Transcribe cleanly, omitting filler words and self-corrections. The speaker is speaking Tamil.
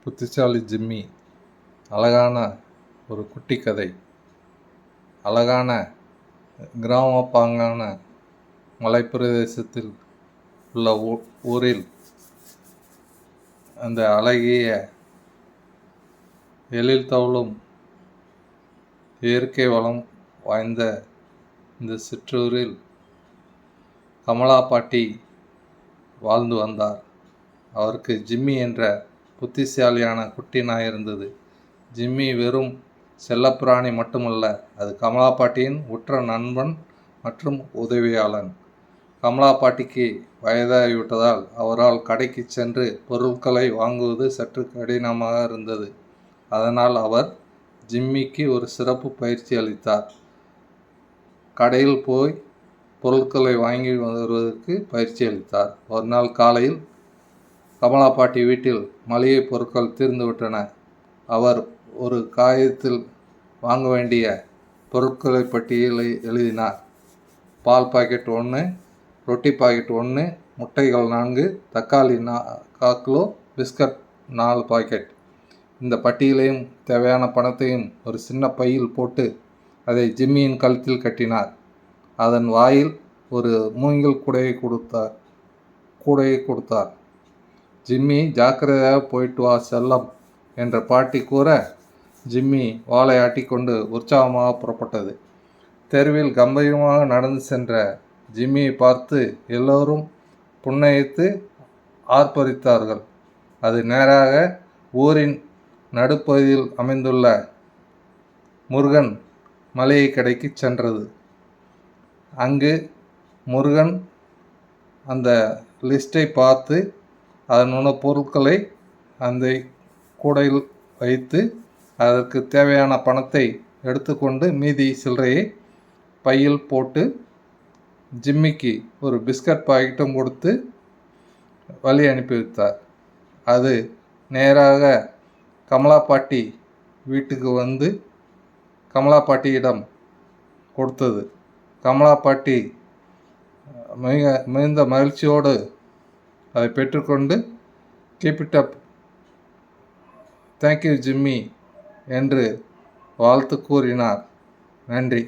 புத்திசாலி ஜிம்மி. அழகான ஒரு குட்டி கதை. அழகான கிராமப்பாங்கான மலைப்பிரதேசத்தில் உள்ள ஊரில் அந்த அழகிய எழில் தவழும் இயற்கை வளம் வாய்ந்த இந்த சிற்றூரில் கமலா பாட்டி வாழ்ந்து வந்தார். அவருக்கு ஜிம்மி என்ற புத்திசாலியான குட்டி நாய் இருந்தது. ஜிம்மி வெறும் செல்லப்பிராணி மட்டுமல்ல, அது கமலா பாட்டியின் உற்ற நண்பன் மற்றும் உதவியாளன். கமலா பாட்டிக்கு வயதாகிவிட்டதால் அவரால் கடைக்கு சென்று பொருட்களை வாங்குவது சற்று கடினமாக இருந்தது. அதனால் அவர் ஜிம்மிக்கு ஒரு சிறப்பு பயிற்சி அளித்தார். கடையில் போய் பொருட்களை வாங்கி வருவதற்கு பயிற்சி அளித்தார். ஒரு நாள் காலையில் கமலா பாட்டி வீட்டில் மளிகை பொருட்கள் தீர்ந்துவிட்டன. அவர் ஒரு காகிதத்தில் வாங்க வேண்டிய பொருட்களை பட்டியலை எழுதினார். பால் பாக்கெட் 1, ரொட்டி பாக்கெட் 1, முட்டைகள் 4, தக்காளி 4 கிலோ, பிஸ்கட் 4 பாக்கெட். இந்த பட்டியலையும் தேவையான பணத்தையும் ஒரு சின்ன பையில் போட்டு அதை ஜிம்மியின் கழுத்தில் கட்டினார். அதன் வாயில் ஒரு மூங்கில் கூடையை கொடுத்தார். ஜிம்மி, ஜாக்கிரதையாக போயிட்டு வா செல்லம் என்ற பாட்டி கூற, ஜிம்மி வாளை ஆட்டிக்கொண்டு உற்சாகமாக புறப்பட்டது. தெருவில் கம்பீரமாக நடந்து சென்ற ஜிம்மியை பார்த்து எல்லோரும் புன்னகைத்து ஆர்ப்பரித்தார்கள். அது நேராக ஊரின் நடுப்பகுதியில் அமைந்துள்ள முருகன் மளிகை கடைக்கு சென்றது. அங்கு முருகன் அந்த லிஸ்ட்டை பார்த்து அதனுள்ள பொருட்களை அந்த கூடையில் வைத்து அதற்கு தேவையான பணத்தை எடுத்துக்கொண்டு மீதி சில்லறையை பையில் போட்டு ஜிம்மிக்கு ஒரு பிஸ்கட் பாக்கெட்டும் கொடுத்து வழி அனுப்பி வைத்தார். அது நேராக கமலா பாட்டி வீட்டுக்கு வந்து கமலா பாட்டியிடம் கொடுத்தது. கமலா பாட்டி மிகுந்த மகிழ்ச்சியோடு அதை பெற்றுக்கொண்டு keep it up, thank you Jimmy என்று வாழ்த்து கூறினார். நன்றி.